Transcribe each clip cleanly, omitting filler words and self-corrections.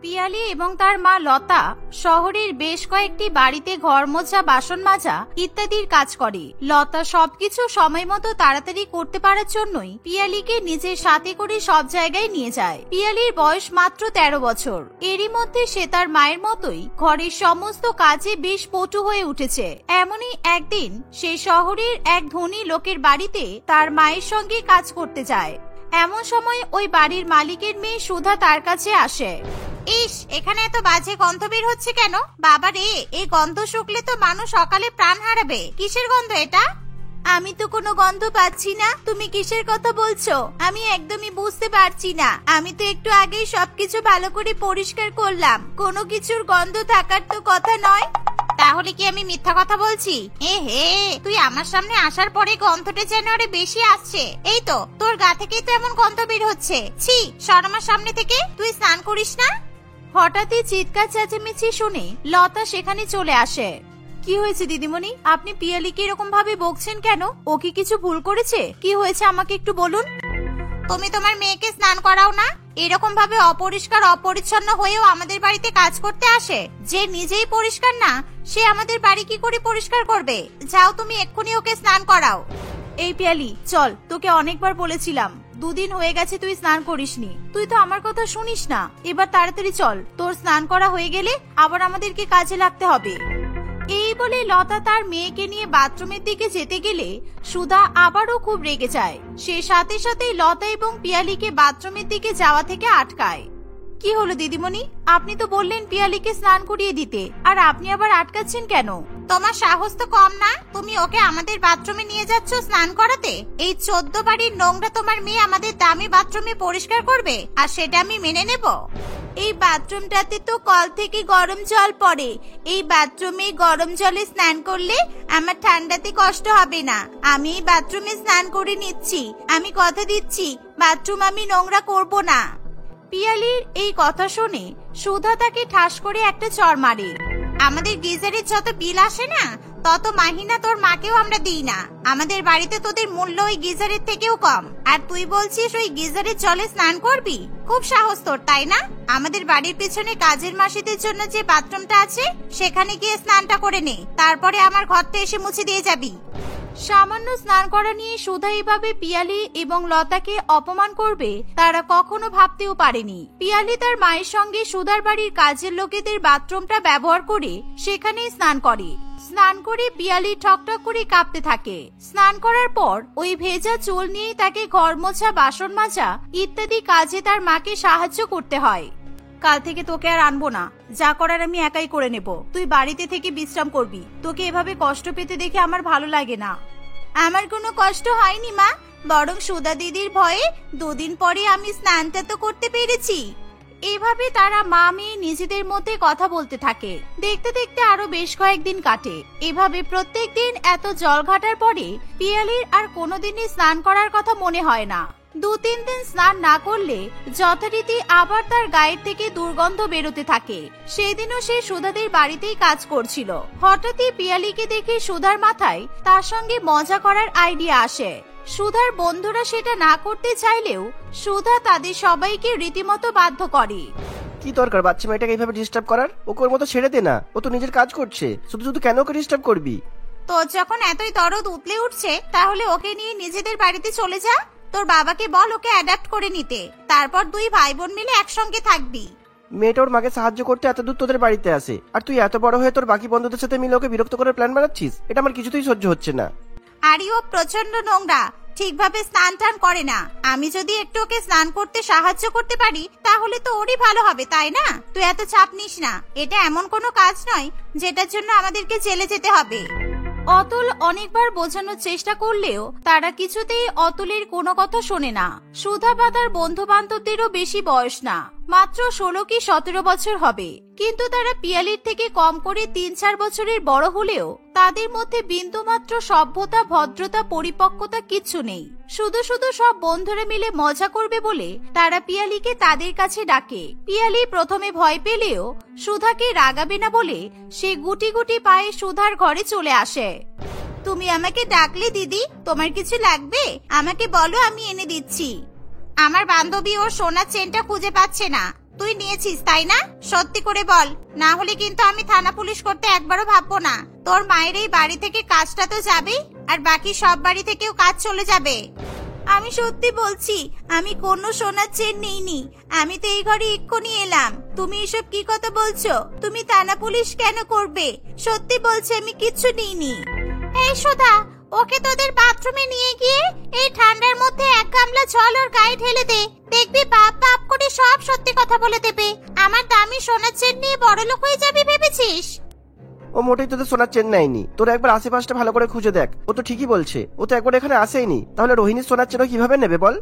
পিয়ালি এবং তার মা লতা শহরের বেশ কয়েকটি বাড়িতে ঘর মোছা, বাসন মাজা ইত্যাদির কাজ করে। লতা সবকিছু সময় মতো তাড়াতাড়ি করতে পারার জন্যই পিয়ালিকে নিজের সাথে করে সব জায়গায় নিয়ে যায়। পিয়ালির বয়স মাত্র 13 বছর। এরই মধ্যে সে তার মায়ের মতোই ঘরের সমস্ত কাজে বেশ পটু হয়ে উঠেছে। এমনই একদিন সে শহরের এক ধনী লোকের বাড়িতে তার মায়ের সঙ্গে কাজ করতে যায়। এমন সময় ওই বাড়ির মালিকের মেয়ে সুধা তার কাছে আসে। ইস, এখানে এত বাজে গন্ধ বের হচ্ছে কেন? বাবা রে, এই গন্ধ শুকলে তো মানুষ সকালে প্রাণ হারাবে। কিসের গন্ধ এটা? আমি তো কোনো গন্ধ পাচ্ছি না। তুমি কিসের কথা বলছো? আমি একদমই বুঝতে পারছি না। আমি তো একটু আগেই সবকিছু ভালো করে পরিষ্কার করলাম। কোনো কিছুর গন্ধ থাকার তো কথা নয়। তাহলে কি আমি মিথ্যা কথা বলছি? এ হে, তুই আমার সামনে আসার পরে গন্ধটা যেন আরে বেশি আসছে। এই তো তোর গা থেকেই তো এমন গন্ধ বের হচ্ছে। ছি, সর আমার সামনে থেকে। তুই স্নান করিস না? হঠাৎই চিৎকার চেঁচামেচি শুনে লতা সেখানে চলে আসে। কি হয়েছে দিদিমণি? আপনি পিয়ালিকে এরকম ভাবে বকছেন কেন? ও কি কিছু ভুল করেছে? কি হয়েছে আমাকে একটু বলুন। তুমি তোমার মেয়েকে স্নান করাও না? এরকম ভাবে অপরিষ্কার অপরিচ্ছন্ন হয়েও আমাদের বাড়িতে কাজ করতে আসে। যে নিজেই পরিষ্কার না, সে আমাদের বাড়ি কি করে পরিষ্কার করবে? যাও, তুমি এক্ষুনি ওকে স্নান করাও। এই পিয়ালি, চল, তোকে অনেকবার বলেছিলাম, 2 দিন হয়ে গেছে তুই স্নান করিসনি। তুই তো আমার কথা শুনিস না। এবার তাড়াতাড়ি চল, তোর স্নান করা হয়ে গেলে আবার আমাদেরকে কাজে লাগতে হবে। এই বলে লতা তার মেয়েকে নিয়ে বাথরুমের দিকে যেতে গেলে সুধা আবারও খুব রেগে যায়। সে সাথে সাথেই লতা এবং পিয়ালিকে বাথরুমের দিকে যাওয়া থেকে আটকায়। কি হলো দিদিমণি? আপনি তো বললেন পিয়ালিকে স্নান করিয়ে দিতে, আর আপনি আবার আটকাচ্ছেন কেন? তোমার সাহস তো কম না? তুমি ওকে আমাদের বাথরুমে নিয়ে যাচ্ছ স্নান করাতে? এই 14 বাড়ির নোংরা তোমার মেয়ে আমাদের দামি বাথরুমে পরিষ্কার করবে, আর সেটা আমি মেনে নেব? এই বাথরুমটাতে তো কল থেকে গরম জল পড়ে। এই বাথরুমে গরম জলে স্নান করলে আমার ঠান্ডাতে কষ্ট হবে না। আমি এই বাথরুমে স্নান করে নিচ্ছি। আমি কথা দিচ্ছি, বাথরুম আমি নোংরা করব না। পিয়ালির এই কথা শুনে সুধা তাকে ঠাস করে একটা চড় মারে। আমাদের গিজারের যত বিল আসে না, তত মাহিনা তোর মাকেও আমরা দিই না। আমাদের বাড়িতে তোদের মূল্য ওই গিজারের থেকেও কম, আর তুই বলছিস ওই গিজারের জলে স্নান করবি? খুব সাহস তোর, তাই না? আমাদের বাড়ির পেছনে কাজের মাসিদের জন্য যে বাথরুমটা আছে, সেখানে গিয়ে স্নানটা করে নে, তারপরে আমার ঘরটা এসে মুছে দিয়ে যাবি। সামান্য স্নান করা নিয়ে সুধা এভাবে পিয়ালি এবং লতাকে অপমান করবে তারা কখনো ভাবতেও পারেনি। পিয়ালি তার মায়ের সঙ্গে সুধার বাড়ির কাজের লোকেদের বাথরুমটা ব্যবহার করে সেখানেই স্নান করে। স্নান করে পিয়ালি ঠকঠক করে কাঁপতে থাকে। স্নান করার পর ওই ভেজা চুল নিয়ে তাকে ঘর মোছা, বাসন মাজা ইত্যাদি কাজে তার মাকে সাহায্য করতে হয়। কাল থেকে তোকে আর আনবো না, যা করার আমি একাই করে নেব। তুই বাড়িতে থেকে বিশ্রাম করবি। তোকে এভাবে কষ্ট পেতে দেখে আমার ভালো লাগে না। আমার কোনো কষ্ট হয়নি মা, বরং সুধা দিদির ভয়ে 2 দিন পরে আমি স্নানটা তো করতে পেরেছি। এভাবে তারা মা মেয়ে নিজেদের মধ্যে কথা বলতে থাকে। দেখতে দেখতে আরো বেশ কয়েকদিন কাটে। এভাবে প্রত্যেক দিন এত জল ঘাটার পরে পিয়ালির আর কোনোদিনই স্নান করার কথা মনে হয় না। 2-3 দিন স্নান না করলে যথারীতি আবার তার গায়ের থেকে দুর্গন্ধ বেরোতে থাকে। সেদিনও সে সুধাদের বাড়িতেই কাজ করছিল। হঠাৎই পিয়ালিকে দেখে সুধার মাথায় তার সঙ্গে মজা করার আইডিয়া আসে। সুধার বন্ধুরা সেটা না করতে চাইলেও সুধা তাদের সবাইকে রীতিমতো বাধ্য করে। কি দরকার বাচ্চা মেয়েটাকে এইভাবে ডিস্টার্ব করার? ওকে ওর মতো ছেড়ে দে না, ও তো নিজের কাজ করছে। শুধু শুধু কেন ওকে ডিস্টার্ব করবি? তোর যখন এতই দরদ উতলে উঠছে, তাহলে ওকে নিয়ে নিজেদের বাড়িতে চলে যা। তোর বাবাকে বল ওকে অ্যাডাপ্ট করে নিতে, তারপর 2 ভাই বোন মিলে একসঙ্গে থাকবি। মেয়েটা ওর মাকে সাহায্য করতে এত দূর তোদের বাড়িতে আসে, আর তুই এত বড় হয়ে তোর বাকি বন্ধুদের সাথে মিলে ওকে বিরক্ত করার প্ল্যান বানাচ্ছিস? এটা আমার কিছুতেই সহ্য হচ্ছে না। আরে ও প্রচন্ড নোংরা, ঠিকভাবে স্নান টান করে না। আমি যদি একটু ওকে স্নান করতে সাহায্য করতে পারি, তাহলে তো ওরই ভালো হবে, তাই না? তুই এত চাপ নিস না। এটা এমন কোনো কাজ নয় যেটার জন্য আমাদেরকে জেলে যেতে হবে। অতুল অনেকবার বোঝানোর চেষ্টা করলেও তারা কিছুতেই অতুলের কোনো কথা শোনে না। সুধা বা তার বন্ধু বান্ধবদেরও বেশি বয়স না, মাত্র 16 কি 17 বছর হবে। কিন্তু তারা পিয়ালির থেকে কম করে 3-4 বছরের বড় হলেও তাদের মধ্যে বিন্দুমাত্র সভ্যতা, ভদ্রতা, পরিপক্কতা কিচ্ছু নেই। শুধু শুধু সব বন্ধুরা মিলে মজা করবে বলে তারা পিয়ালিকে তাদের কাছে ডাকে। পিয়ালি প্রথমে ভয় পেলেও সুধাকে রাগাবে না বলে সে গুটি গুটি পায়ে সুধার ঘরে চলে আসে। তুমি আমাকে ডাকলে দিদি? তোমার কিছু লাগবে? আমাকে বলো, আমি এনে দিচ্ছি। আমার বান্ধবী ওর সোনার চেনটা খুঁজে পাচ্ছে না, তুই নিয়েছিস তাই না? সত্যি করে বল, না হলে কিন্তু আমি থানা পুলিশ করতে একবারও ভাববো না। তোর মায়ের এই বাড়ি থেকে কাজটা তো যাবেই, আর বাকি সব বাড়ি থেকেও কাজ চলে যাবে। আমি সত্যি বলছি, আমি কোনো সোনার চেন নিইনি। আমি তো এই ঘরে এক্ষুনি এলাম। তুমি এসব কি কথা বলছো? তুমি থানা পুলিশ কেন করবে? সত্যি বলছি আমি কিচ্ছু নিইনি। এই সুধা, ওকে তোদের বাথরুমে নিয়ে গিয়ে এই ঠান্ডার মধ্যে এক গামলা জল ওর গায়ে ঢেলে দে। দেখবি বাপ বাপ করে সব সত্যি কথা বলে দেবে। আমার দামি সোনার চেন নিয়ে বড়লোক হয়ে যাবি ভেবেছিস? ও মোটেই তোদের সোনার চেন নেয়নি। তোরা একবার আশেপাশটা ভালো করে খুঁজে দেখ, ও তো ঠিকই বলছে। ও তো একবার এখানে আসেইনি, তাহলে রোহিণীর সোনার চেনও কিভাবে নেবে বল?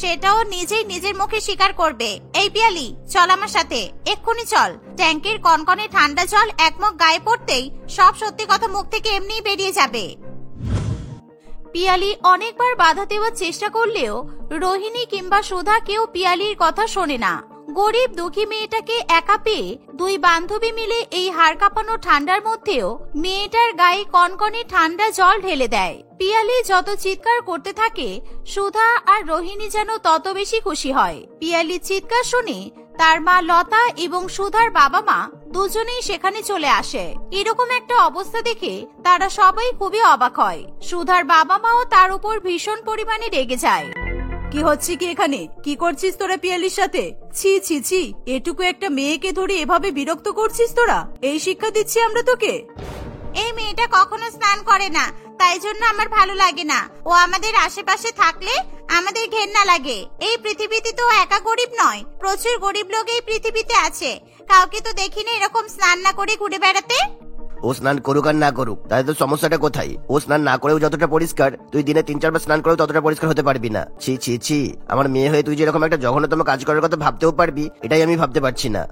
সেটাও নিজেই নিজের মুখে স্বীকার করবে। এই পিয়ালি, চল আমার সাথে, এক্ষুনি চল। ট্যাঙ্কের কনকনে ঠান্ডা জল এক মগ গায়ে পড়তেই সব সত্যি কথা মুখ থেকে এমনিই বেরিয়ে যাবে। পিয়ালি অনেকবার বাধা দেওয়ার চেষ্টা করলেও রোহিণী কিংবা সুধা কেউ পিয়ালির কথা শোনে না। গরিব দুঃখী মেয়েটাকে একা পেয়ে দুই বান্ধবী মিলে এই হাড় কাঁপানো ঠান্ডার মধ্যেও মেয়েটার গায়ে কনকনে ঠান্ডা জল ঢেলে দেয়। পিয়ালি যত চিৎকার করতে থাকে, সুধা আর রোহিণী যেন তত বেশি খুশি হয়। পিয়ালির চিৎকার শুনে তার মা লতা এবং সুধার বাবা মা দুজনেই সেখানে চলে আসে। এরকম একটা অবস্থা দেখে তারা সবাই খুবই অবাক হয়। সুধার বাবা মাও তার উপর ভীষণ পরিমাণে রেগে যায়। কি হচ্ছে কি এখানে? কি করছিস তোরা পিয়ালির সাথে? ছি ছি ছি, এটুকু একটা মেয়েকে ধরে এভাবে বিরক্ত করছিস তোরা? এই শিক্ষা দিচ্ছি আমরা তোকে? এই মেয়েটা কখনো স্নান করে না, তাই জন্য আমার ভালো লাগে না। ও আমাদের আশেপাশে থাকলে আমাদের ঘেন্না লাগে। এই পৃথিবীতে তো একা গরিব নয়, প্রচুর গরিব লোক এই পৃথিবীতে আছে। কাউকে তো দেখিনি এরকম স্নান না করে ঘুরে বেড়াতে। ও স্নান করুক আর না করুক, তাহলে তো সমস্যাটা কোথায়? ও স্নান না করেও যতটা পরিষ্কার, তুই দিনে 3-4 বার স্নান করেও ততটা পরিষ্কার হতে পারবি না। ছি ছি ছি, আমার মেয়ে হয়ে তুই যেরকম একটা জঘন্যতম কাজ করার কথা ভাবতেও পারবি, এটাই আমি ভাবতে পারছি না।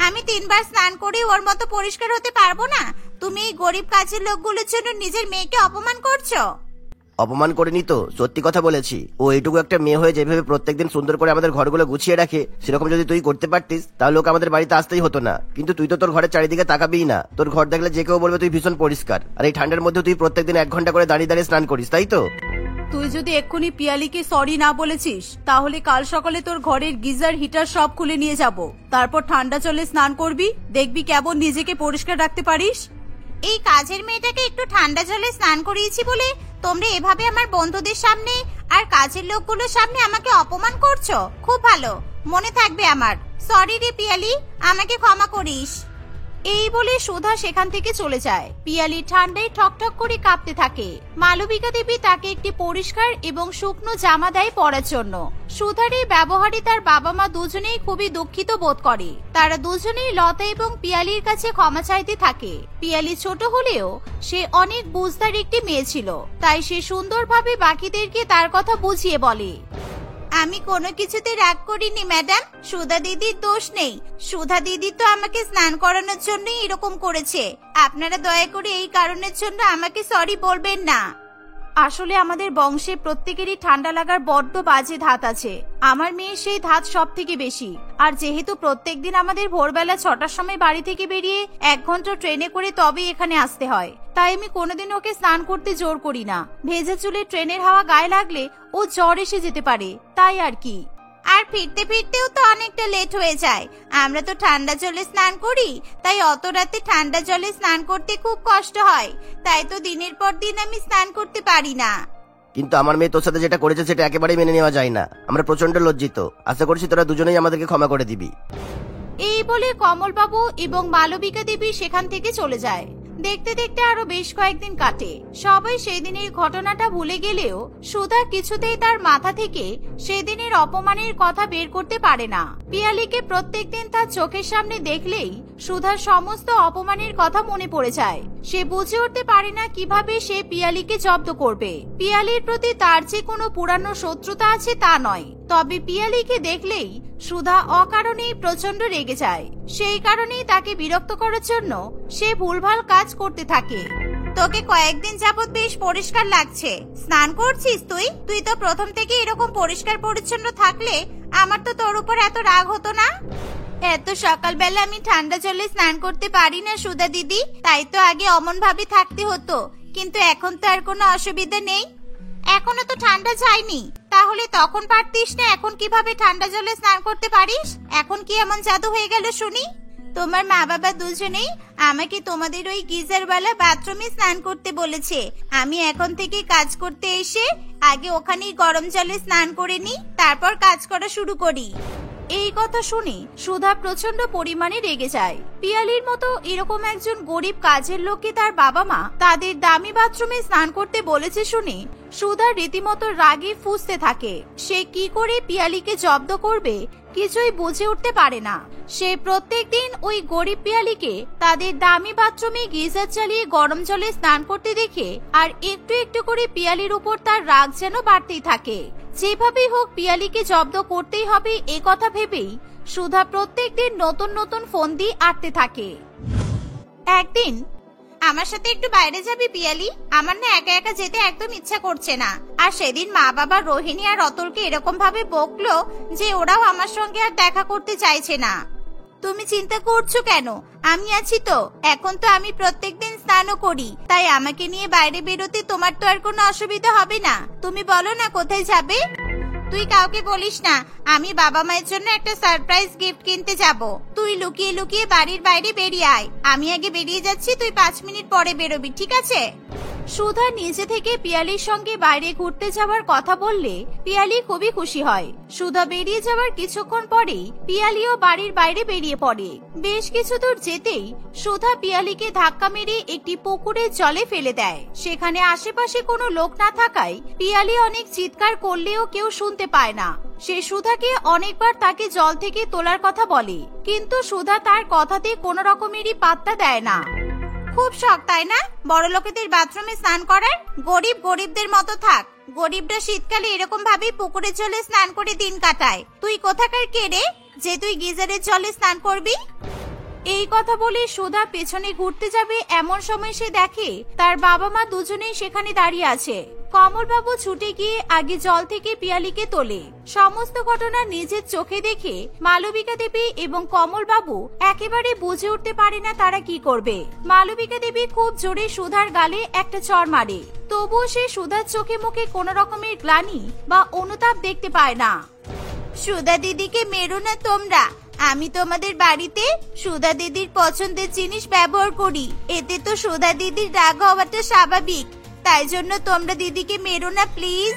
আমি 3 বার স্নান করে ওর মতো পরিষ্কার হতে পারবো না? তুমি এই গরিব কাজের লোকগুলোর জন্য নিজের মেয়েকে অপমান করছো। অপমান করিনি তো, সত্যি কথা বলেছি। ও এইটুকু একটা মেয়ে হয়ে যেভাবে প্রত্যেকদিন সুন্দর করে আমাদের ঘরগুলো গুছিয়ে রাখে, সেরকম যদি তুই করতে পারতিস তাহলে ওকে আমাদের বাড়িতে আসতেই হতো না। কিন্তু তুই তো তোর ঘরের চারিদিকে তাকাবিই না। তোর ঘর দেখলে যে কেউ বলবে তুই ভীষণ পরিষ্কার, আর এই ঠান্ডার মধ্যে তুই প্রত্যেকদিন 1 ঘন্টা করে দাঁড়িয়ে দাঁড়িয়ে স্নান করিস, তাই তো? তুই যদি এক্ষুনি পিয়ালিকে সরি না বলেছিস, তাহলে কাল সকালে তোর ঘরের গিজার হিটার সব খুলে নিয়ে যাব। তারপর ঠান্ডা জলে স্নান করবি, দেখবি কেমন নিজেকে পরিষ্কার রাখতে পারিস। এই কাজের মেয়েটাকে একটু ঠান্ডা জলে স্নান করিয়েছি বলে তোমরা এভাবে আমার বন্ধুদের সামনে আর কাজের লোকগুলোর সামনে আমাকে অপমান করছো। খুব ভালো, মনে থাকবে আমার। সরি রে পিয়ালি, আমাকে ক্ষমা করিস। এই বলে সুধা সেখান থেকে চলে যায়। পিয়ালি ঠান্ডায় ঠকঠক করে কাঁপতে থাকে। মালবিকা দেবী তাকে একটি পরিষ্কার এবং শুকনো জামা দেয় পরার জন্য। সুধার এই ব্যবহারে তার বাবা মা দুজনেই খুবই দুঃখিত বোধ করে। তারা দুজনেই লতা এবং পিয়ালির কাছে ক্ষমা চাইতে থাকে। পিয়ালি ছোট হলেও সে অনেক বুঝদার একটি মেয়ে ছিল, তাই সে সুন্দরভাবে বাকিদেরকে তার কথা বুঝিয়ে বলে। আমি কোনো কিছুতে রাগ করিনি ম্যাডাম, সুধা দিদির দোষ নেই। সুধা দিদি তো আমাকে স্নান করানোর জন্যই এরকম করেছে। আপনারা দয়া করে এই কারণের জন্য আমাকে সরি বলবেন না। আসলে আমাদের বংশে প্রত্যেকেরই ঠান্ডা লাগার বড্ড বাজে ধাত আছে। আমার মেয়ে সেই ধাত সব থেকে বেশি। আর যেহেতু প্রত্যেকদিন আমাদের ভোরবেলা 6টার সময় বাড়ি থেকে বেরিয়ে 1 ঘন্টা ট্রেনে করে তবে এখানে আসতে হয়, তাই আমি কোনোদিন ওকে স্নান করতে জোর করি না। ভেজা চুলে ট্রেনের হাওয়া গায়ে লাগলে ও জ্বর এসে যেতে পারে, তাই আর কি। আর ফিরতে ফিরতেও তো অনেকটা লেট হয়ে যায়। আমরা তো ঠান্ডা জলে স্নান করি, তাই অত রাতে ঠান্ডা জলে স্নান করতে খুব কষ্ট হয়। তাই তো দিনের পর দিন আমি স্নান করতে পারি না। কিন্তু আমার মেয়ে তোর সাথে যেটা করেছে সেটা একেবারেই মেনে নেওয়া যায় না। আমরা প্রচন্ড লজ্জিত। আশা করছি তোরা দুজনেই আমাদেরকে ক্ষমা করে দিবি। এই বলে কমলবাবু এবং মালবিকা দেবী সেখান থেকে চলে যায়। দেখতে দেখতে আরো বেশ কয়েকদিন কাটে। সবাই সেদিনের ঘটনাটা ভুলে গেলেও সুধা কিছুতেই তার মাথা থেকে সেদিনের অপমানের কথা বের করতে পারে না। পিয়ালিকে প্রত্যেকদিন তার চোখের সামনে দেখলেই সুধার সমস্ত অপমানের কথা মনে পড়ে যায়। সে বুঝে উঠতে পারে না কিভাবে সে পিয়ালিকে জব্দ করবে। পিয়ালির প্রতি তার যে কোনো পুরানো শত্রুতা আছে তা নয়, তবে পিয়ালিকে দেখলেই সুধা অকারণেই প্রচন্ড রেগে যায়। সেই কারণেই তাকে বিরক্ত করার জন্য সে ভুলভাল কাজ করতে থাকে। তোকে কয়েকদিন যাবত বেশ পরিষ্কার লাগছে। স্নান করছিস তুই? তুই তো প্রথম থেকে এরকম পরিষ্কার পরিচ্ছন্ন থাকলে আমার তো তোর উপর এত রাগ হতো না। এত সকালবেলা আমি ঠান্ডা জলে স্নান করতে পারি না সুধা দিদি, তাই তো আগে অমন ভাবে থাকতে হতো। কিন্তু এখন তো আর কোনো অসুবিধা নেই। এখনো তো ঠান্ডা যায়নি, তা তাহলে তখন পারতিস না, এখন কিভাবে ঠান্ডা জলে স্নান করতে পারিস? এখন কি এমন জাদু হয়ে গেল শুনি? তোমার মা বাবা দুজনেই আমাকে তোমাদের ওই গিজারওয়ালা বাথরুমে স্নান করতে বলেছে। আমি এখন থেকে কাজ করতে এসে আগে ওখানেই গরম জলে স্নান করে নিই, তারপর কাজ করা শুরু করি। এই কথা শুনে সুধা প্রচন্ড পরিমাণে রেগে যায়। পিয়ালির মতো এরকম একজন গরিব কাজের লোককে তার বাবা মা তাদের দামি বাথরুমে স্নান করতে বলেছে শুনে সুধা রীতিমতো রাগে ফুঁসতে থাকে। সে কি করে পিয়ালিকে জব্দ করবে কিছুই বুঝে উঠতে পারে না। সে প্রত্যেকদিন ওই গরিব পিয়ালিকে তাদের দামি বাথরুমে গিজার চালিয়ে গরম জলে স্নান করতে দেখে আর একটু একটু করে পিয়ালির উপর তার রাগ যেন বাড়তেই থাকে। যেভাবেই হোক পিয়ালিকে জব্দ করতেই হবে এ কথা ভেবেই সুধা প্রত্যেকদিন নতুন নতুন ফোন দিয়ে আটতে থাকে। একদিন, আমার সাথে একটু বাইরে যাবি পিয়ালি? আমার না একা একা যেতে একদম ইচ্ছা করছে না। আর সেদিন মা বাবা রোহিণী আর অতলকে এরকম ভাবে বকলো যে ওরাও আমার সঙ্গে আর দেখা করতে চাইছে না। তুমি চিন্তা করছো কেন? আমি আছি তো। এখন তো আমি প্রত্যেকদিন স্নানও করি, তাই আমাকে নিয়ে বাইরে বেরোতে তোমার তো আর কোনো অসুবিধা হবে না। তুমি বলো না কোথায় যাবে? তুই কাউকে বলিস না, আমি বাবা মায়ের জন্য একটা সারপ্রাইজ গিফট কিনতে যাব। তুই লুকিয়ে লুকিয়ে বাড়ির বাইরে বেরিয়ে আয়। আমি আগে বেরিয়ে যাচ্ছি, তুই 5 মিনিট পরে বেরোবি, ঠিক আছে? সুধা নিজে থেকে পিয়ালির সঙ্গে বাইরে ঘুরতে যাওয়ার কথা বললে পিয়ালি খুবই খুশি হয়। সুধা বেরিয়ে যাওয়ার কিছুক্ষণ পরেই পিয়ালিও বাড়ির বাইরে বেরিয়ে পড়ে। বেশ কিছু দূর যেতেই সুধা পিয়ালিকে ধাক্কা মেরে একটি পুকুরের জলে ফেলে দেয়। সেখানে আশেপাশে কোনো লোক না থাকায় পিয়ালি অনেক চিৎকার করলেও কেউ শুনতে পায় না। সে সুধাকে অনেকবার তাকে জল থেকে তোলার কথা বলে, কিন্তু সুধা তার কথাতে কোনো রকমেরই পাত্তা দেয় না। খুব শখ তাই না বড় লোকেদের বাথরুমে স্নান করার? গরিব গরিবদের মতো থাক। গরিবরা শীতকালে এরকম ভাবেই পুকুরের জলে স্নান করে দিন কাটায়। তুই কোথাকার কে রে যে তুই গিজারের জলে স্নান করবি? এই কথা বলে সুধা পেছনে ঘুরতে যাবে এমন সময় সে দেখে তার বাবা মা দুজনেই সেখানে দাঁড়িয়ে আছে। কমলবাবু ছুটে গিয়ে আগে জল থেকে পিয়ালিকে তোলে। সমস্ত ঘটনা নিজের চোখে দেখে মালবিকা দেবী এবং কমলবাবু একেবারে বুঝে উঠতে পারে না তারা কি করবে। মালবিকা দেবী খুব জোরে সুধার গালে একটা চড় মারে, তবুও সে সুধার চোখে মুখে কোনো রকমের গ্লানি বা অনুতাপ দেখতে পায় না। সুধা দিদিকে মেরো না তোমরা। আমি তোমাদের বাড়িতে সুধা দিদির পছন্দের জিনিস ব্যবহার করি, এতে তো সুধা দিদির রাগ হওয়াটা স্বাভাবিক। তাই জন্য তোমরা দিদিকে মেরো না প্লিজ।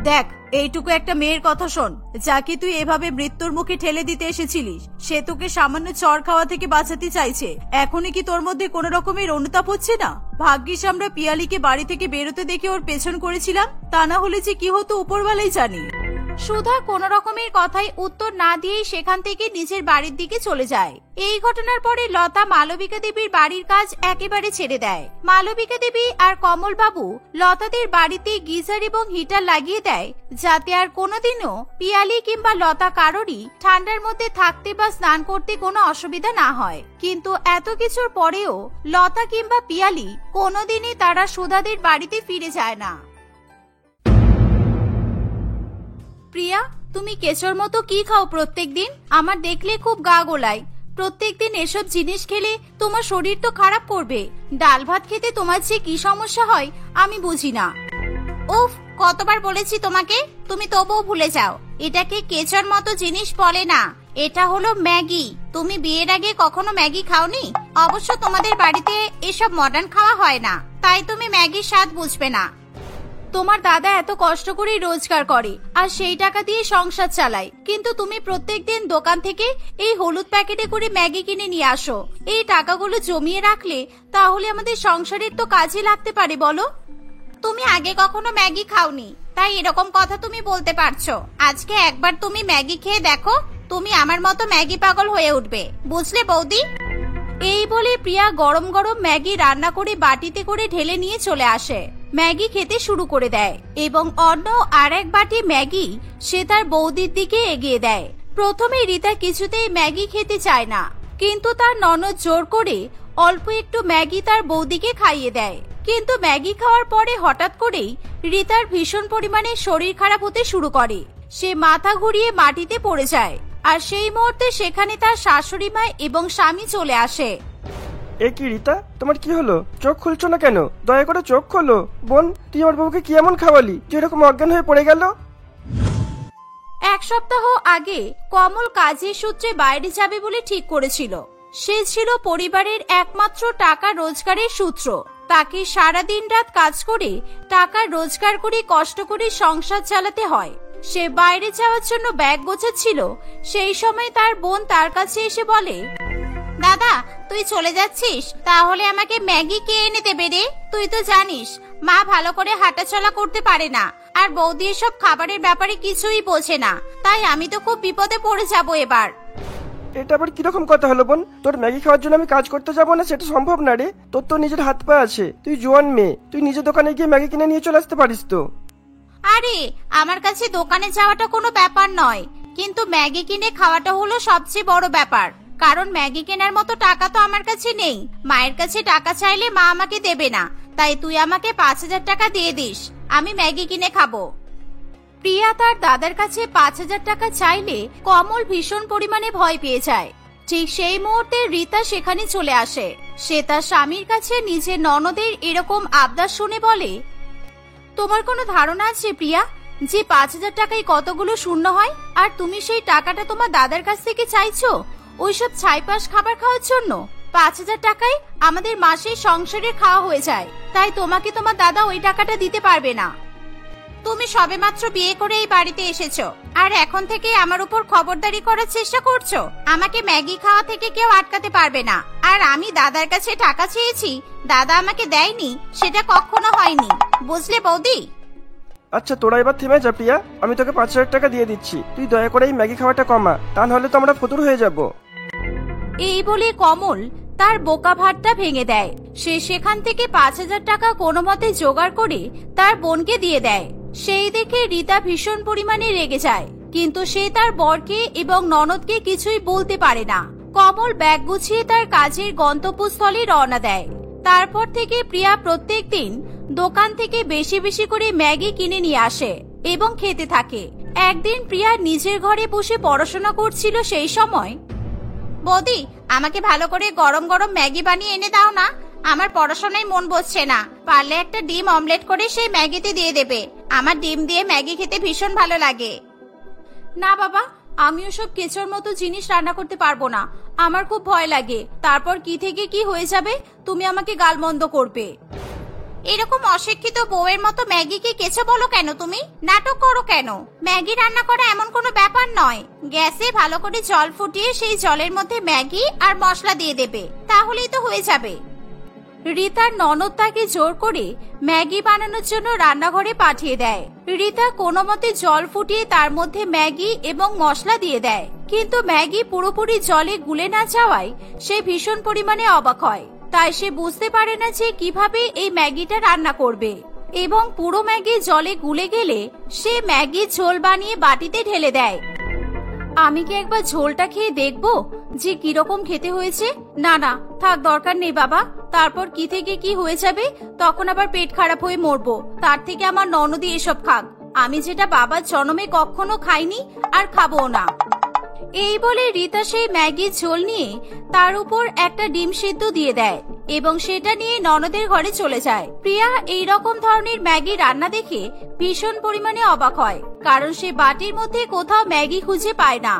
দেখ, এইটুকু একটা মেয়ের কথা শোন। যাকে তুই এভাবে মৃত্যুর মুখে ঠেলে দিতে এসেছিলিস সে তোকে সামান্য চড় খাওয়া থেকে বাঁচাতে চাইছে। এখনই কি তোর মধ্যে কোনো রকমের অনুতাপ হচ্ছে না? ভাগ্যিস আমরা পিয়ালিকে বাড়ি থেকে বেরোতে দেখে ওর পেছন করেছিলাম, তা না হলে যে কি হতো উপরওয়ালাই জানি। সুধা কোন রকমের কথায় উত্তর না দিয়েই সেখান থেকে নিজের বাড়ির দিকে চলে যায়। এই ঘটনার পরে লতা মালবিকা দেবীর বাড়ির কাজ একেবারে ছেড়ে দেয়। মালবিকা দেবী আর কমল বাবু লতাদের বাড়িতে গিজার এবং হিটার লাগিয়ে দেয়, যাতে আর কোনোদিনও পিয়ালি কিংবা লতা কারোরই ঠান্ডার মধ্যে থাকতে বা স্নান করতে কোনো অসুবিধা না হয়। কিন্তু এত কিছুর পরেও লতা কিংবা পিয়ালি কোনোদিনই তারা সুধাদের বাড়িতে ফিরে যায় না। প্রিয়া, তুমি কেচোর মতো কি খাও প্রত্যেকদিন? আমার দেখলে খুব গা গোলায়। প্রত্যেকদিন এসব জিনিস খেলে তোমার শরীর তো খারাপ করবে। ডাল ভাত খেতে তোমার যে কি সমস্যা হয় আমি বুঝি না। উফ, কতবার বলেছি তোমাকে, তুমি তবুও ভুলে যাও। এটাকে কেচোর মতো জিনিস বলে না, এটা হলো ম্যাগি। তুমি বিয়ের আগে কখনো ম্যাগি খাওনি? অবশ্য তোমাদের বাড়িতে এসব মডার্ন খাওয়া হয় না, তাই তুমি ম্যাগির স্বাদ বুঝবে না। তোমার দাদা এত কষ্ট করে রোজগার করে আর সেই টাকা দিয়ে সংসার চালায়, কিন্তু তুমি প্রত্যেকদিন দোকান থেকে এই হলুদ প্যাকেটে করে ম্যাগি কিনে নিয়ে আসো। এই টাকাগুলো জমিয়ে রাখলে তাহলে আমাদের সংসারের তো কাজে লাগতে পারে বলো। তুমি আগে কখনো ম্যাগি খাওনি, তাই এরকম কথা তুমি বলতে পারছো। আজকে একবার তুমি ম্যাগি খেয়ে দেখো, তুমি আমার মতো ম্যাগি পাগল হয়ে উঠবে, বুঝলে বৌদি? এই বলে প্রিয়া গরম গরম ম্যাগি রান্না করে বাটিতে করে ঢেলে নিয়ে চলে আসে। ম্যাগি খেতে শুরু করে দেয় এবং অন্য আর এক বাটি ম্যাগি সে তার বৌদির দিকে এগিয়ে দেয়। প্রথমে রিতা কিছুতেই ম্যাগি খেতে চায় না, কিন্তু তার ননদ জোর করে অল্প একটু ম্যাগি তার বৌদিকে খাইয়ে দেয়। কিন্তু ম্যাগি খাওয়ার পরে হঠাৎ করেই রিতার ভীষণ পরিমাণে শরীর খারাপ হতে শুরু করে। সে মাথা ঘুরিয়ে মাটিতে পড়ে যায় আর সেই মুহূর্তে সেখানে তার শাশুড়ি মা এবং স্বামী চলে আসে। এ কি রিতা, তোমার কি হলো? চোখ খুলছো না কেন? দয়া করে চোখ খোলো। বোন, তুই আমার বউকে কি এমন খাওয়ালি যে এরকম অজ্ঞান হয়ে পড়ে গেল? এক সপ্তাহ আগে কমল কাজের সূত্রে বাইরে যাবে বলে ঠিক করেছিল। সে ছিল পরিবারের একমাত্র টাকা রোজগারের সূত্র। তাকে সারাদিন রাত কাজ করে টাকা রোজগার করে কষ্ট করে সংসার চালাতে হয়। সে বাইরে যাওয়ার জন্য ব্যাগ গোছাচ্ছিল, সেই সময় তার বোন তার কাছে এসে বলে, দাদা তুই চলে যাচ্ছিস, তাহলে আমাকে ম্যাগি কে এনে দেবে রে? তুই তো জানিস মা ভালো করে হাঁটাচলা করতে পারে না, আর বৌদি এসব খাবারের ব্যাপারে কিছুই বোঝে না, তাই আমি তো খুব বিপদে পড়ে যাব এবার। এটা আবার কিরকম কথা হলো বোন? তোর ম্যাগি খাওয়ার জন্য আমি কাজ করতে যাবো না, সেটা সম্ভব না রে। তোর তো নিজের হাত পা আছে, তুই জোয়ান মেয়ে, তুই নিজে দোকানে গিয়ে ম্যাগি কিনে নিয়ে চলে আসতে পারিস তো। আরে আমার কাছে দোকানে যাওয়াটা কোনো ব্যাপার নয়, কিন্তু ম্যাগি কিনে খাওয়াটা হলো সবচেয়ে বড় ব্যাপার। কারণ ম্যাগি কেনার মতো টাকা তো আমার কাছে নেই। মায়ের কাছে টাকা চাইলে মা আমাকে দেবে না, তাই তুই আমাকে 5,000 টাকা দিয়ে দিস, আমি ম্যাগি কিনে খাবো। প্রিয়া তার দাদার কাছে 5,000 টাকা চাইলে কমল ভীষণ পরিমাণে ভয় পেয়ে যায়। ঠিক সেই মুহূর্তে রীতা সেখানে চলে আসে। সে তার স্বামীর কাছে নিজের ননদের এরকম আবদার শুনে বলে, তোমার কোনো ধারণা আছে প্রিয়া যে 5,000 টাকায় কতগুলো শূন্য হয়? আর তুমি সেই টাকাটা তোমার দাদার কাছ থেকে চাইছো ওইসব ছাইপাশ খাবার খাওয়ার জন্য? 5,000 টাকায় আমাদের মাসে সংসারের খাওয়া হয়ে যায়, তাই তোমাকে তোমার দাদা ওই টাকাটা দিতে পারবে না। তুমি সবেমাত্র বিয়ে করে এই বাড়িতে এসেছো, আর এখন থেকে আমার উপর খবরদারি করার চেষ্টা করছো। আমাকে ম্যাগি খাওয়া থেকে কেউ আটকাতে পারবে না। আর আমি দাদার কাছে টাকা চেয়েছি, দাদা আমাকে দেয়নি, সেটা কখনো হয়নি, বুঝলে বৌদি? আচ্ছা তোরা এবার থেমে যা প্রিয়া, আমি তোকে 5,000 টাকা দিয়ে দিচ্ছি, তুই দয়া করে এই ম্যাগি খাওয়াটা কমা, তা নাহলে তো আমরা ফতুর হয়ে যাব। এই বলে কমল তার বোকা ভাতটা ভেঙে দেয়। সে সেখান থেকে 5,000 টাকা কোনো মতে জোগাড় করে তার বোনকে দিয়ে দেয়। সেই দেখে রীতা ভীষণ পরিমাণে রেগে যায়, কিন্তু সে তার বরকে এবং ননদকে কিছুই বলতে পারে না। কমল ব্যাগ গুছিয়ে তার কাজের গন্তব্যস্থলে রওনা দেয়। তারপর থেকে প্রিয়া প্রত্যেক দিন দোকান থেকে বেশি বেশি করে ম্যাগি কিনে নিয়ে আসে এবং খেতে থাকে। একদিন প্রিয়া নিজের ঘরে বসে পড়াশোনা করছিল, সেই সময়, বৌদি আমাকে ভালো করে গরম গরম ম্যাগি বানিয়ে এনে দাও না, আমার পড়াশোনায় মন বসছে না। পারলে একটা ডিম অমলেট করে সেই ম্যাগিতে দিয়ে দেবে, আমার ডিম দিয়ে ম্যাগি খেতে ভীষণ ভালো লাগে। না বাবা, আমি ওসব কেঁচোর মতো জিনিস রান্না করতে পারবো না, আমার খুব ভয় লাগে, তারপর কি থেকে কি হয়ে যাবে, তুমি আমাকে গালমন্দ করবে। এরকম অশিক্ষিত বউয়ের মতো ম্যাগিকে কেঁচো বলো কেন? তুমি নাটক করো কেন? ম্যাগি রান্না করা এমন কোনো ব্যাপার নয়। গ্যাসে ভালো করে জল ফুটিয়ে সেই জলের মধ্যে ম্যাগি আর মশলা দিয়ে দেবে, তাহলেই তো হয়ে যাবে। রীতার ননদ তাকে জোর করে ম্যাগি বানানোর জন্য রান্নাঘরে পাঠিয়ে দেয়। রীতা কোনো মতে জল ফুটিয়ে তার মধ্যে ম্যাগি এবং মশলা দিয়ে দেয়, কিন্তু ম্যাগি পুরোপুরি জলে গুলে না যাওয়ায় সে ভীষণ পরিমাণে অবাক হয়। তাই সে বুঝতে পারে না যে কিভাবে এই ম্যাগিটা রান্না করবে, এবং পুরো ম্যাগি জলে গুলে গেলে সে ম্যাগি ঝোল বানিয়ে বাটিতে ঢেলে দেয়। আমি কি একবার ঝোলটা খেয়ে দেখবো যে কিরকম খেতে হয়েছে? না না থাক, দরকার নেই বাবা, তারপর কি থেকে কি হয়ে যাবে, তখন আবার পেট খারাপ হয়ে মরবো। তার থেকে আমার ননদই এসব খাক, আমি যেটা বাবার জন্মে কখনো খাইনি আর খাবো না। এই বলে রীতা সেই ম্যাগির ঝোল নিয়ে তার উপর একটা ডিম সিদ্ধ দিয়ে দেয় এবং সেটা নিয়ে ননদের ঘরে চলে যায়। প্রিয়া এই রকম ধরনের ম্যাগি রান্না দেখে ভীষণ পরিমাণে অবাক হয়, কারণ সে বাটির মধ্যে কোথাও ম্যাগি খুঁজে পায় না।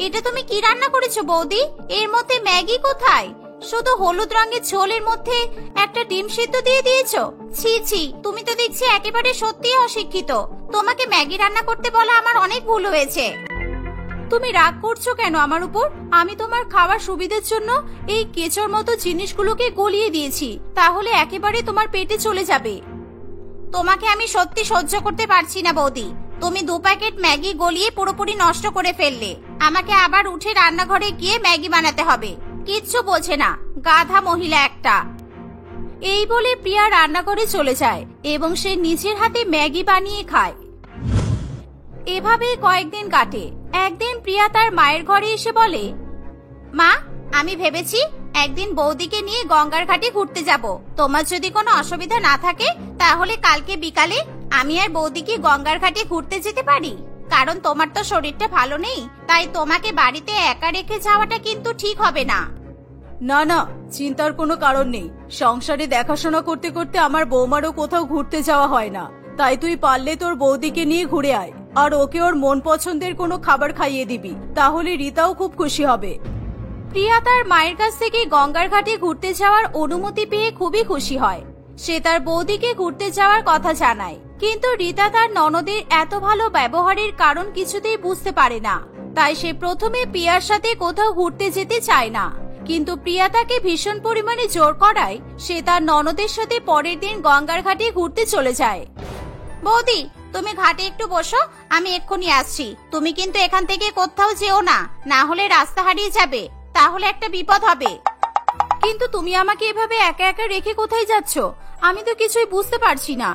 এটা তুমি কি রান্না করেছো বৌদি? এর মধ্যে ম্যাগি কোথায়? শুধু হলুদ রঙের ঝোলের মধ্যে একটা ডিম সিদ্ধ দিয়ে দিয়েছো। ছি ছি, তুমি তো দেখছি একেবারে সত্যিই অশিক্ষিত। তোমাকে ম্যাগি রান্না করতে বলা আমার অনেক ভুল হয়েছে। তুমি রাগ করছো কেন আমার উপর? আমি তোমার খাওয়ার সুবিধার জন্য এই কেঁচোর মতো জিনিসগুলোকে গলিয়ে দিয়েছি, তাহলে একেবারে তোমার পেটে চলে যাবে। তোমাকে আমি সত্যি সহ্য করতে পারছি না বৌদি, তুমি 2 প্যাকেট ম্যাগি গলিয়ে পুরোপুরি নষ্ট করে ফেললে। আমাকে আবার উঠে রান্নাঘরে গিয়ে ম্যাগি বানাতে হবে, কিচ্ছু বোঝে না, গাধা মহিলা একটা। এই বলে প্রিয়া রান্নাঘরে চলে যায় এবং সে নিজের হাতে ম্যাগি বানিয়ে খায়। এভাবে কয়েকদিন কাটে। একদিন প্রিয়া তার মায়ের ঘরে এসে বলে, মা আমি ভেবেছি একদিন বৌদিকে নিয়ে গঙ্গার ঘাটে ঘুরতে যাব। তোমার যদি কোনো অসুবিধা না থাকে তাহলে কালকে বিকালে আমি আর বৌদিকে গঙ্গার ঘাটে ঘুরতে যেতে পারি। কারণ তোমার তো শরীরটা ভালো নেই, তাই তোমাকে বাড়িতে একা রেখে যাওয়াটা কিন্তু ঠিক হবে না। না না, চিন্তার কোনো কারণ নেই, সংসারে দেখাশোনা করতে করতে আমার বৌমারও কোথাও ঘুরতে যাওয়া হয় না, তাই তুই পারলে তোর বৌদিকে নিয়ে ঘুরে আয়। আর ওকে ওর মন পছন্দের কোনো খাবার খাইয়ে দিবি, তাহলে রীতাও খুব খুশি হবে। প্রিয়া তার মায়ের কাছ থেকে গঙ্গার ঘাটে ঘুরতে যাওয়ার অনুমতি পেয়ে খুবই খুশি হয়। সে তার বৌদিকে ঘুরতে যাওয়ার কথা জানায়, কিন্তু রীতা তার ননদের এত ভালো ব্যবহারের কারণ কিছুতেই বুঝতে পারে না। তাই সে প্রথমে প্রিয়ার সাথে কোথাও ঘুরতে যেতে চায় না, কিন্তু প্রিয়া তাকে ভীষণ পরিমাণে জোর করায় সে তার ননদের সাথে পরের দিন গঙ্গার ঘাটে ঘুরতে চলে যায়। বৌদি, তুমি ঘাটে একটু বসো, আমি এক্ষুনি আসছি। তুমি কিন্তু এখান থেকে কোথাও যেও না, না হলে রাস্তা হারিয়ে যাবে, তাহলে একটা বিপদ হবে। কিন্তু তুমি আমাকে এভাবে একা একা রেখে কোথায় যাচ্ছ? আমি তো কিছুই বুঝতে পারছি না।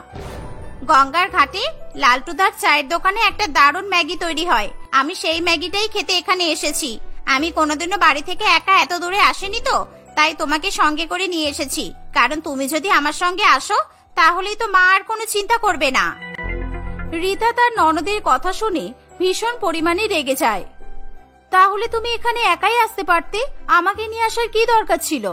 গঙ্গার ঘাটে লালটুদার চায়ের দোকানে একটা দারুণ ম্যাগি তৈরি হয়, আমি সেই ম্যাগিটাই খেতে এখানে এসেছি। আমি কোনোদিনও বাড়ি থেকে একা এত দূরে আসিনি তো, তাই তোমাকে সঙ্গে করে নিয়ে এসেছি। কারণ তুমি যদি আমার সঙ্গে আসো তাহলেই তো মা আর কোনো চিন্তা করবে না। রীতা তার ননদের কথা শুনে ভীষণ পরিমাণে রেগে যায়। তাহলে তুমি এখানে একাই আসতে পারতে, আমাকে নিয়ে আসার কি দরকার ছিল?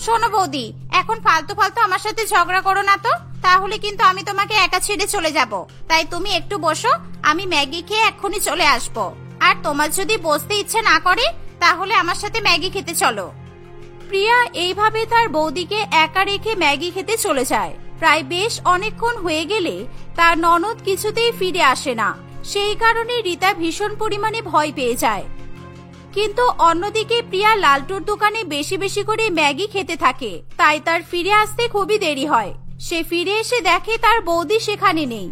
শোনো বৌদি, এখন ফালতু ফালতু আমার সাথে ঝগড়া করো না তো, তাহলে কিন্তু আমি তোমাকে একা ছেড়ে চলে যাব। তাই তুমি একটু বসো, আমি ম্যাগি খেয়ে এক্ষুনি চলে আসবো। আর তোমার যদি বসতে ইচ্ছে না করে তাহলে আমার সাথে ম্যাগি খেতে চলো। প্রিয়া এইভাবে তার বৌদিকে একা রেখে ম্যাগি খেতে চলে যায়। প্রায় বেশ অনেকক্ষণ হয়ে গেলে তার ননদ কিছুতেই ফিরে আসে না। সেই কারণে রীতা ভীষণ পরিমাণে ভয় পেয়ে যায়। কিন্তু অন্যদিকে প্রিয়া লালটুর দোকানে বেশি বেশি করে ম্যাগি খেতে থাকে, তাই তার ফিরে আসতে খুবই দেরি হয়। সে ফিরে এসে দেখে তার বৌদি সেখানে নেই।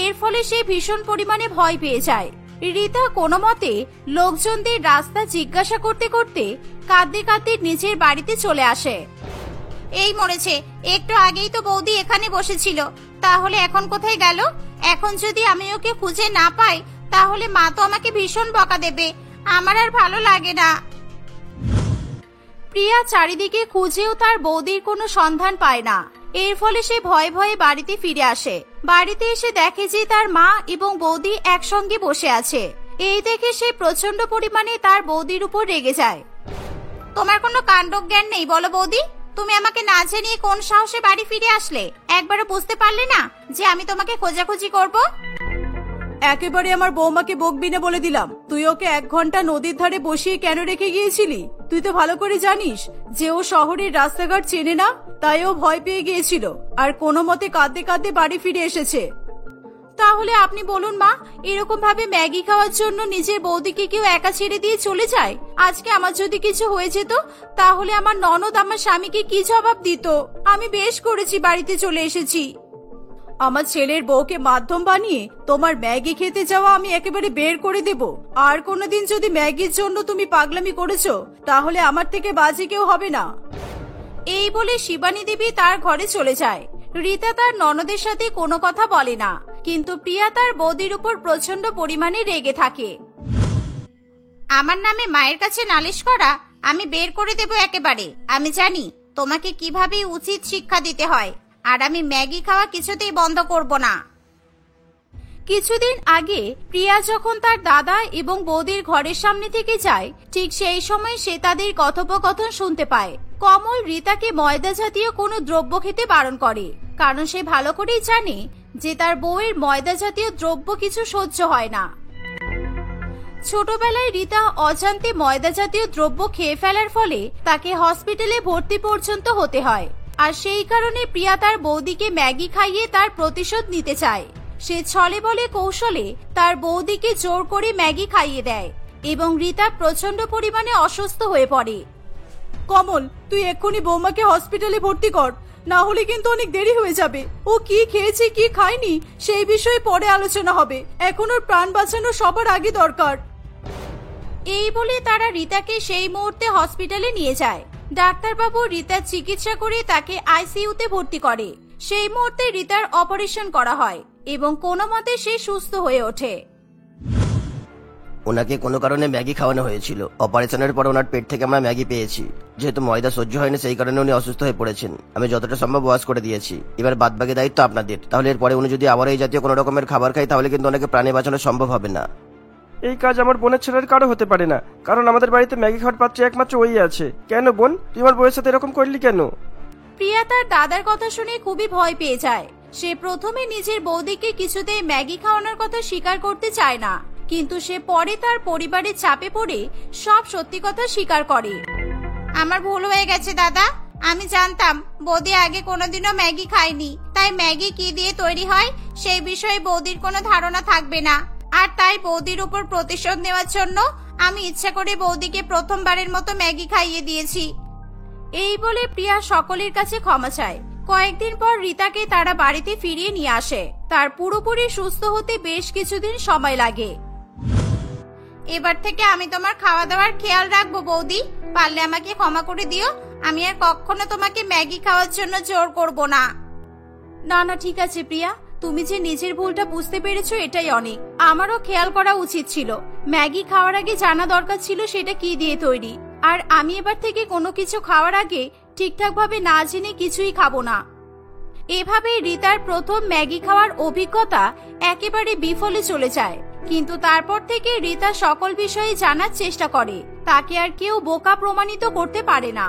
এর ফলে সে ভীষণ পরিমাণে ভয় পেয়ে যায়। রীতা কোনো মতে লোকজনদের রাস্তা জিজ্ঞাসা করতে করতে কাঁদতে কাঁদতে নিজের বাড়িতে চলে আসে। এই মরেছে, একটু আগেই তো বৌদি এখানে বসেছিল, তাহলে এখন কোথায় গেল? এখন যদি আমি ওকে খুঁজে না পাই তাহলে মা তো আমাকে ভীষণ বকা দেবে, আমার আর ভালো লাগে না। প্রিয়া চারিদিকে খুঁজেও তার বৌদির কোনো সন্ধান পায় না। এর ফলে সে ভয়ে ভয়ে বাড়িতে ফিরে আসে। বাড়িতে এসে দেখে যে তার মা এবং বৌদি একসঙ্গে বসে আছে। এই দেখে সে প্রচন্ড পরিমাণে তার বৌদির উপর রেগে যায়। তোমার কোনো কাণ্ডজ্ঞান নেই বলো বৌদি? তুমি আমাকে না জানিয়ে কোন সাহসে বাড়ি ফিরে আসলে? একবারও বুঝতে পারলে না যে আমি তোমাকে খোঁজাখুঁজি করব? একেবারে আমার বৌমাকে বকবি না বলে দিলাম। তুই ওকে 1 ঘন্টা নদীর ধারে বসিয়ে কেন রেখে গিয়েছিলি? তুই তো ভালো করে জানিস যে ও শহরের রাস্তাঘাট চেনে না, তাই ও ভয় পেয়ে গিয়েছিল আর কোনো মতে কাঁদতে কাঁদতে বাড়ি ফিরে এসেছে। তাহলে আপনি বলুন মা, এরকম ভাবে ম্যাগি খাওয়ার জন্য নিজের বৌদিকে কেউ একা ছেড়ে দিয়ে চলে যায়? আজকে আমার যদি কিছু হয়ে যেত তাহলে আমার ননদ আমার স্বামীকে কি জবাব দিত? আমি বেশ করেছি বাড়িতে চলে এসেছি। আমার ছেলের বউকে মাধ্যম বানিয়ে তোমার ম্যাগি খেতে যাওয়া আমি একেবারে বের করে দেব। আর কোনোদিন যদি ম্যাগির জন্য তুমি পাগলামি করেছো তাহলে আমার থেকে বাজে কেউ হবে না। এই বলে শিবানী দেবী তার ঘরে চলে যায়। রীতা তার ননদের সাথে কোনো কথা বলে না, কিন্তু প্রিয়া তার বৌদির উপর প্রচন্ড পরিমাণে রেগে থাকে। আমার নামে মায়ের কাছে নালিশ করা আমি বের করে দেব একেবারে। আমি জানি তোমাকে কিভাবে উচিত শিক্ষা দিতে হয়, আর আমি ম্যাগি খাওয়া কিছুতেই বন্ধ করব না। কিছুদিন আগে প্রিয়া যখন তার দাদা এবং বৌদির ঘরের সামনে থেকে যায়, ঠিক সেই সময় সে তাদের কথোপকথন শুনতে পায়। কমল রীতাকে ময়দা জাতীয় কোনো দ্রব্য খেতে বারণ করে, কারণ সে ভালো করেই জানে যে তার বউয়ের ময়দা জাতীয় দ্রব্য কিছু সহ্য হয় না। ছোটবেলায় রীতা অজান্তে ময়দা জাতীয় দ্রব্য খেয়ে ফেলার ফলে তাকে হসপিটালে ভর্তি পর্যন্ত হতে হয়। আর সেই কারণে প্রিয়া তার বৌদিকে ম্যাগি খাইয়ে তার প্রতিশোধ নিতে চায়। সে ছলে বলে কৌশলে তার বৌদিকে জোর করে ম্যাগি খাইয়ে দেয় এবং রীতা প্রচন্ড পরিমাণে অসুস্থ হয়ে পড়ে। কমল, তুই এক্ষুনি বৌমাকে হসপিটালে ভর্তি কর, না হলে কিন্তু অনেক দেরি হয়ে যাবে। ও কি খেয়েছে কি খায়নি সেই বিষয়ে পরে আলোচনা হবে। এখন ওর প্রাণ বাঁচানো সবার আগে দরকার। এই বলে তারা রীতাকে সেই মুহূর্তে হসপিটালে নিয়ে যায়। ডাক্তারবাবু রীতার চিকিৎসা করে তাকে আইসিইউতে ভর্তি করে। সেই মুহূর্তে রীতার অপারেশন করা হয় এবং কোনো মতে সে সুস্থ হয়ে ওঠে। ওনাকে কোনো কারণে ম্যাগি খাওয়ানো হয়েছিল। অপারেশনের পর ওনার পেট থেকে আমরা ম্যাগি পেয়েছি। যেহেতু ময়দা সহ্য হয়নি সেই কারণে উনি অসুস্থ হয়ে পড়েছেন। আমি যতটা সম্ভব ওয়াশ করে দিয়েছি। এবার বাদবাকি দায়িত্ব আপনাদের। তাহলে এরপরে উনি যদি আবার এই জাতীয় কোনো রকমের খাবার খায় তাহলে কিন্তু ওনাকে প্রাণে বাঁচানো সম্ভব হবে না। এই কাজ আমার বোনের ছেলের কারো হতে পারে না, কারণ আমাদের বাড়িতে ম্যাগি খাওয়ার পাত্র একমাত্র ওই আছে। কেন বোন, তুই আমার বউয়ের সাথে এরকম করলি কেন? প্রিয়া তার দাদার কথা শুনে খুবই ভয় পেয়ে যায়। সে প্রথমে নিজের বৌদিকে কিছুতেই ম্যাগি খাওয়ানোর কথা স্বীকার করতে চায় না, কিন্তু সে পরে তার পরিবারের চাপে পড়ে সব সত্যি কথা স্বীকার করে। আমার ভুল হয়ে গেছে দাদা, আমি জানতাম বৌদি আগে কোনোদিনও ম্যাগি খায়নি, তাই ম্যাগি কি দিয়ে তৈরি হয় সেই বিষয়ে বৌদির কোনো ধারণা থাকবে না। আর তাই বৌদির উপর প্রতিশোধ নেওয়ার জন্য আমি ইচ্ছা করে বৌদিকে প্রথমবারের মতো ম্যাগি খাইয়ে দিয়েছি। এই বলে প্রিয়া সকলের কাছে ক্ষমা চায়। কয়েকদিন পর রিতাকে তারা বাড়িতে ফিরিয়ে নিয়ে আসে। তার পুরোপুরি সুস্থ হতে বেশ কিছুদিন সময় লাগে। এবার থেকে আমি তোমার খাওয়া দাওয়ার খেয়াল রাখবো বৌদি, পারলে আমাকে ক্ষমা করে দিও। আমি আর কখনো তোমাকে ম্যাগি খাওয়ার জন্য জোর করব না। না না, ঠিক আছে প্রিয়া, তুমি যে নিজের ভুলটা বুঝতে পেরেছো এটাই অনেক। আমারও খেয়াল করা উচিত ছিল, ম্যাগি খাওয়ার আগে জানা দরকার ছিল সেটা কি দিয়ে তৈরি। আর আমি এবার থেকে কোনো কিছু খাওয়ার আগে ঠিকঠাক ভাবে না জেনে কিছুই খাবো না। এভাবেই রিতার প্রথম ম্যাগি খাওয়ার অভিজ্ঞতা একেবারে বিফলে চলে যায়। কিন্তু তারপর থেকে রিতা সকল বিষয়ে জানার চেষ্টা করে, তাকে আর কেউ বোকা প্রমাণিত করতে পারে না।